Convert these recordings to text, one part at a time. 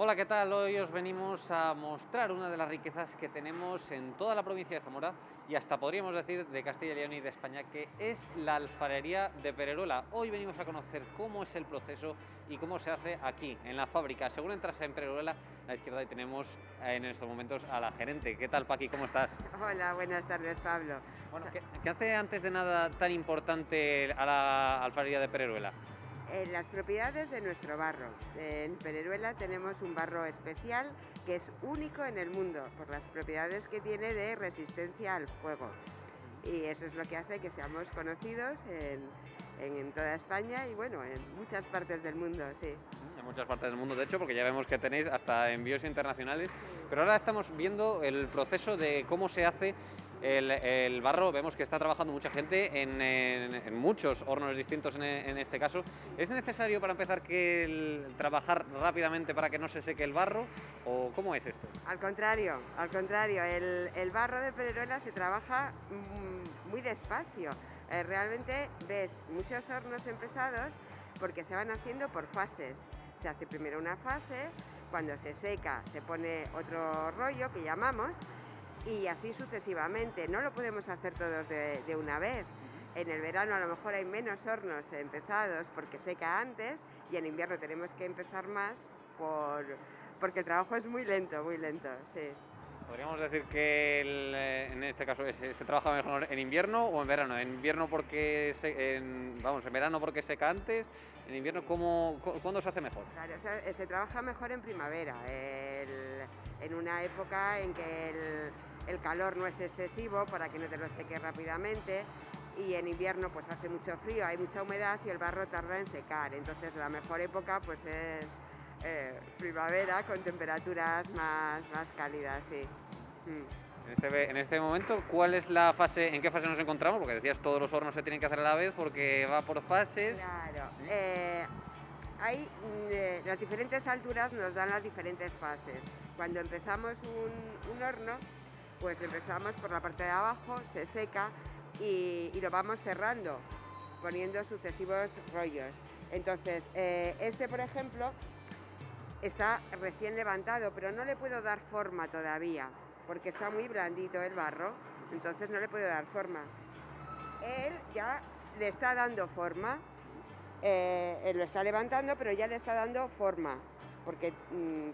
Hola, ¿qué tal? Hoy os venimos a mostrar una de las riquezas que tenemos en toda la provincia de Zamora y hasta podríamos decir de Castilla y León y de España, que es la alfarería de Pereruela. Hoy venimos a conocer cómo es el proceso y cómo se hace aquí, en la fábrica. Según entras en Pereruela, a la izquierda, y tenemos en estos momentos a la gerente. ¿Qué tal, Paqui? ¿Cómo estás? Hola, buenas tardes, Pablo. Bueno, ¿qué hace antes de nada tan importante a la alfarería de Pereruela? En las propiedades de nuestro barro. En Pereruela tenemos un barro especial que es único en el mundo por las propiedades que tiene de resistencia al fuego. Y eso es lo que hace que seamos conocidos en toda España y bueno, en muchas partes del mundo, sí. En muchas partes del mundo, de hecho, porque ya vemos que tenéis hasta envíos internacionales. Pero ahora estamos viendo el proceso de cómo se hace el barro. Vemos que está trabajando mucha gente en muchos hornos distintos en este caso. ¿Es necesario para empezar trabajar rápidamente para que no se seque el barro? ¿O cómo es esto? Al contrario, el barro de Pereruela se trabaja muy despacio. Realmente ves muchos hornos empezados porque se van haciendo por fases. Se hace primero una fase, cuando se seca se pone otro rollo que llamamos y así sucesivamente. No lo podemos hacer todos de una vez. En el verano a lo mejor hay menos hornos empezados porque seca antes y en invierno tenemos que empezar más porque el trabajo es muy lento, sí. Podríamos decir que en este caso se trabaja mejor en invierno o en verano. En invierno porque en verano porque seca antes. En invierno, ¿cuándo se hace mejor? Claro, se trabaja mejor en primavera, en una época en que el calor no es excesivo para que no te lo seque rápidamente, y en invierno pues hace mucho frío, hay mucha humedad y el barro tarda en secar. Entonces la mejor época pues es primavera, con temperaturas más cálidas, sí. En este momento, ¿en qué fase nos encontramos? Porque decías todos los hornos se tienen que hacer a la vez porque va por fases. Claro. Las diferentes alturas nos dan las diferentes fases. Cuando empezamos un horno, pues lo empezamos por la parte de abajo, se seca y lo vamos cerrando, poniendo sucesivos rollos. Entonces, por ejemplo, está recién levantado, pero no le puedo dar forma todavía, porque está muy blandito el barro, entonces no le puedo dar forma. Él ya le está dando forma, él lo está levantando, pero ya le está dando forma, porque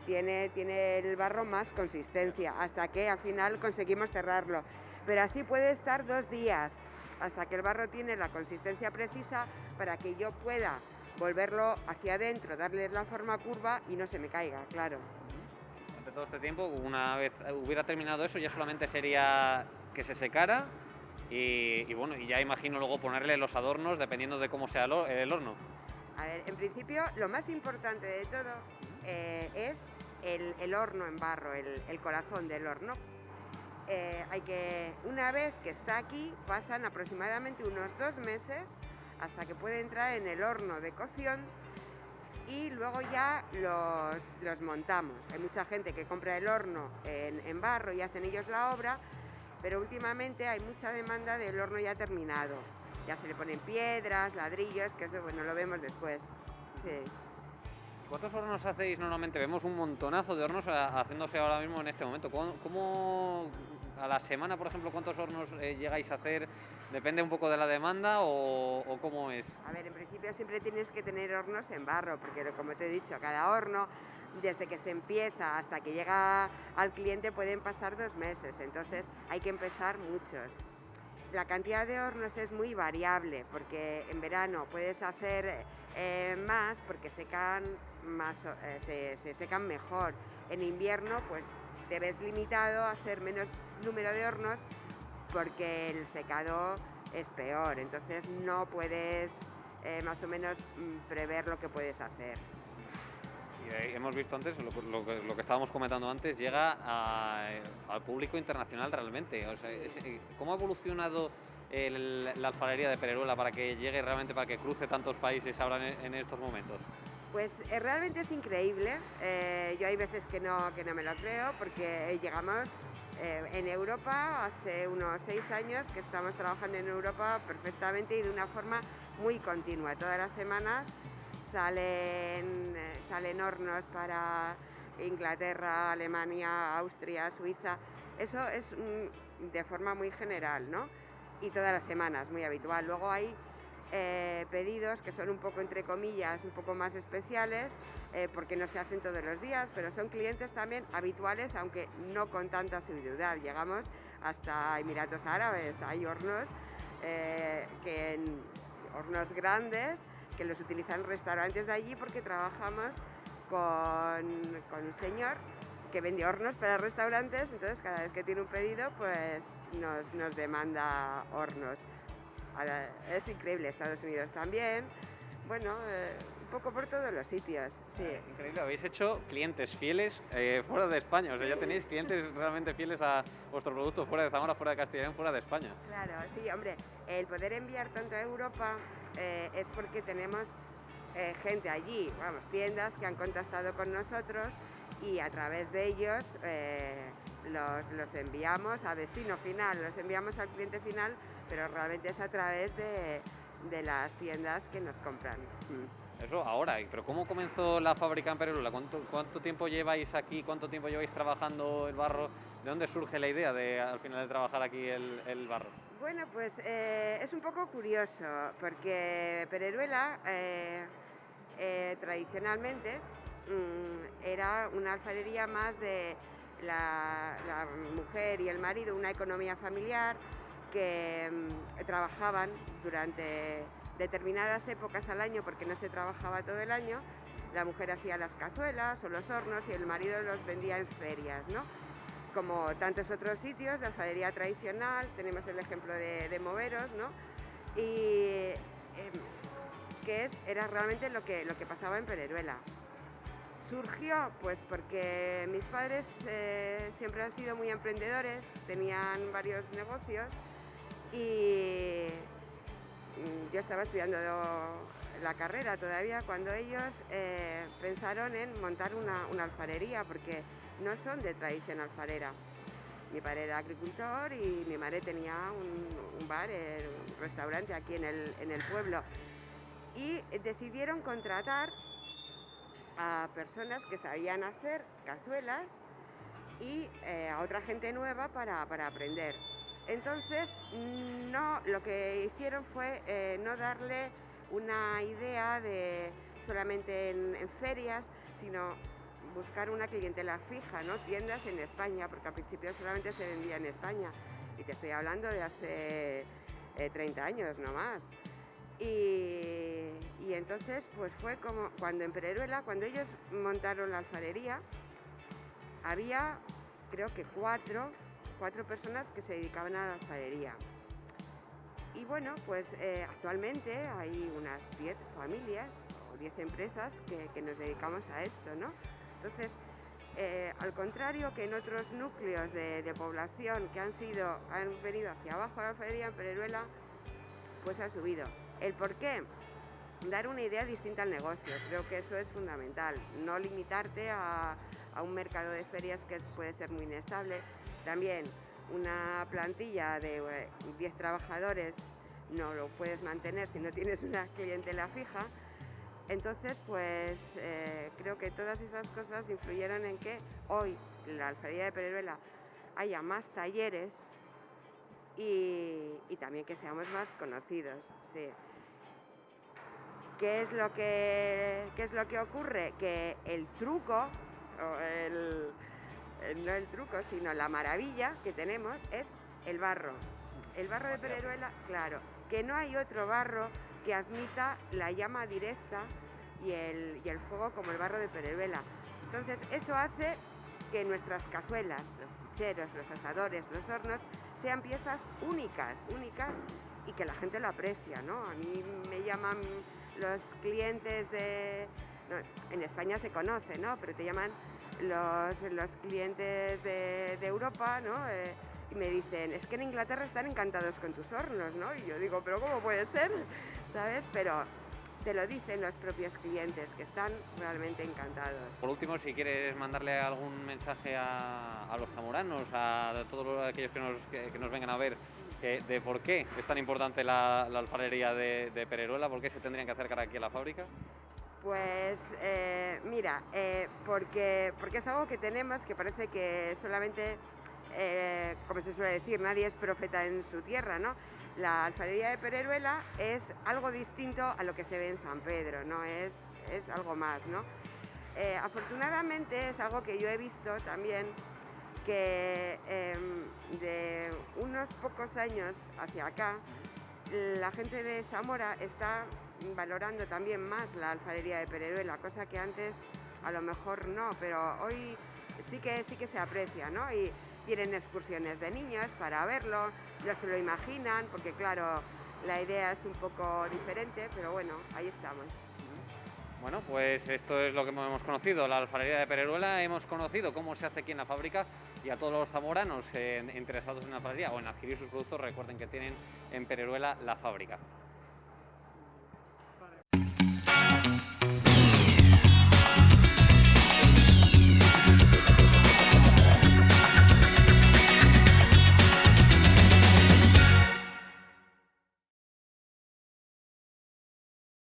tiene el barro más consistencia, hasta que al final conseguimos cerrarlo. Pero así puede estar 2 días, hasta que el barro tiene la consistencia precisa para que yo pueda volverlo hacia adentro, darle la forma curva y no se me caiga, claro. Durante todo este tiempo, una vez hubiera terminado eso, ya solamente sería que se secara y bueno, y ya imagino luego ponerle los adornos dependiendo de cómo sea el horno. A ver, en principio lo más importante de todo es el horno en barro, el corazón del horno. Una vez que está aquí, pasan aproximadamente unos 2 meses hasta que puede entrar en el horno de cocción y luego ya los montamos. Hay mucha gente que compra el horno en barro y hacen ellos la obra, pero últimamente hay mucha demanda del horno ya terminado. Ya se le ponen piedras, ladrillos, que eso bueno, lo vemos después. Sí. ¿Cuántos hornos hacéis normalmente? Vemos un montonazo de hornos haciéndose ahora mismo en este momento. ¿Cómo a la semana, por ejemplo, cuántos hornos llegáis a hacer? ¿Depende un poco de la demanda o cómo es? A ver, en principio siempre tienes que tener hornos en barro, porque como te he dicho, cada horno, desde que se empieza hasta que llega al cliente pueden pasar 2 meses, entonces hay que empezar muchos. La cantidad de hornos es muy variable, porque en verano puedes hacer más porque secan más, se secan mejor. En invierno pues te ves limitado a hacer menos número de hornos porque el secado es peor, entonces no puedes más o menos prever lo que puedes hacer. Y hemos visto antes, lo que estábamos comentando antes, llega al público internacional realmente. O sea, ¿cómo ha evolucionado la alfarería de Pereruela para que llegue realmente, para que cruce tantos países ahora en estos momentos? Pues realmente es increíble. Yo hay veces que no me lo creo porque llegamos en Europa hace unos 6 años que estamos trabajando en Europa perfectamente y de una forma muy continua. Todas las semanas salen hornos Inglaterra, Alemania, Austria, Suiza. Eso es de forma muy general, ¿no? Y todas las semanas, muy habitual. Luego hay pedidos que son un poco, entre comillas, un poco más especiales, porque no se hacen todos los días, pero son clientes también habituales, aunque no con tanta asiduidad. Llegamos hasta Emiratos Árabes, hay hornos, hornos grandes que los utilizan restaurantes de allí, porque trabajamos con un señor que vende hornos para restaurantes, entonces cada vez que tiene un pedido pues nos demanda hornos. Ahora, es increíble. Estados Unidos también, bueno, un poco por todos los sitios, sí. Es increíble, habéis hecho clientes fieles fuera de España, o sea, ya tenéis clientes realmente fieles a vuestro producto fuera de Zamora, fuera de Castilla y León, fuera de España. Claro, sí, hombre, el poder enviar tanto a Europa es porque tenemos gente allí, vamos, tiendas que han contactado con nosotros y a través de ellos los enviamos a destino final, los enviamos al cliente final, pero realmente es a través de las tiendas que nos compran. Eso ahora, pero ¿cómo comenzó la fábrica en Pereruela? ¿Cuánto tiempo lleváis aquí? ¿Cuánto tiempo lleváis trabajando el barro? ¿De dónde surge la idea de al final de trabajar aquí el barro? Bueno, pues es un poco curioso, porque Pereruela tradicionalmente era una alfarería más de la mujer y el marido, una economía familiar que trabajaban durante determinadas épocas al año, porque no se trabajaba todo el año. La mujer hacía las cazuelas o los hornos y el marido los vendía en ferias, ¿no? Como tantos otros sitios de alfarería tradicional, tenemos el ejemplo de Moveros, ¿no? Y era realmente lo que pasaba en Pereruela. Surgió pues porque mis padres siempre han sido muy emprendedores, tenían varios negocios y yo estaba estudiando la carrera todavía cuando ellos pensaron en montar una alfarería, porque no son de tradición alfarera. Mi padre era agricultor y mi madre tenía un bar, un restaurante aquí en el pueblo, y decidieron contratar a personas que sabían hacer cazuelas y a otra gente nueva para aprender. Entonces, lo que hicieron fue no darle una idea de solamente en ferias, sino buscar una clientela fija, ¿no? Tiendas en España, porque al principio solamente se vendía en España, y te estoy hablando de hace 30 años, no más. Y entonces pues fue como cuando en Pereruela, cuando ellos montaron la alfarería, había creo que cuatro personas que se dedicaban a la alfarería. Y bueno, pues actualmente hay unas 10 familias o 10 empresas que nos dedicamos a esto, ¿no? Entonces, al contrario que en otros núcleos de población que han venido hacia abajo a la alfarería, en Pereruela pues ha subido. ¿El por qué? Dar una idea distinta al negocio, creo que eso es fundamental. No limitarte a un mercado de ferias que puede ser muy inestable. También una plantilla de 10 trabajadores no lo puedes mantener si no tienes una clientela fija. Entonces, pues creo que todas esas cosas influyeron en que hoy en la alfarería de Pereruela haya más talleres y también que seamos más conocidos, sí. ¿Qué es lo que ocurre? Que el truco, no el truco, sino la maravilla que tenemos es el barro. El barro de Pereruela, claro, que no hay otro barro que admita la llama directa y el fuego como el barro de Pereruela. Entonces eso hace que nuestras cazuelas, los pucheros, los asadores, los hornos, sean piezas únicas y que la gente lo aprecia, ¿no? A mí me llaman los clientes en España se conoce, ¿no? Pero te llaman los clientes de Europa, ¿no? Y me dicen, es que en Inglaterra están encantados con tus hornos, ¿no? Y yo digo, ¿pero cómo puede ser? ¿Sabes? Pero te lo dicen los propios clientes, que están realmente encantados. Por último, si quieres mandarle algún mensaje a los zamoranos, a todos aquellos que nos vengan a ver, de por qué es tan importante la alfarería de Pereruela, por qué se tendrían que acercar aquí a la fábrica. Pues mira, porque es algo que tenemos que parece que solamente, como se suele decir, nadie es profeta en su tierra, ¿no? La alfarería de Pereruela es algo distinto a lo que se ve en San Pedro, ¿no? Es algo más, ¿no? Afortunadamente es algo que yo he visto también que de unos pocos años hacia acá, la gente de Zamora está valorando también más la alfarería de Pereruela, cosa que antes a lo mejor no, pero hoy sí que se aprecia, ¿no? Y tienen excursiones de niños para verlo, no se lo imaginan, porque claro, la idea es un poco diferente, pero bueno, ahí estamos. Bueno, pues esto es lo que hemos conocido, la alfarería de Pereruela. Hemos conocido cómo se hace aquí en la fábrica, y a todos los zamoranos interesados en la alfarería o en adquirir sus productos, recuerden que tienen en Pereruela la fábrica.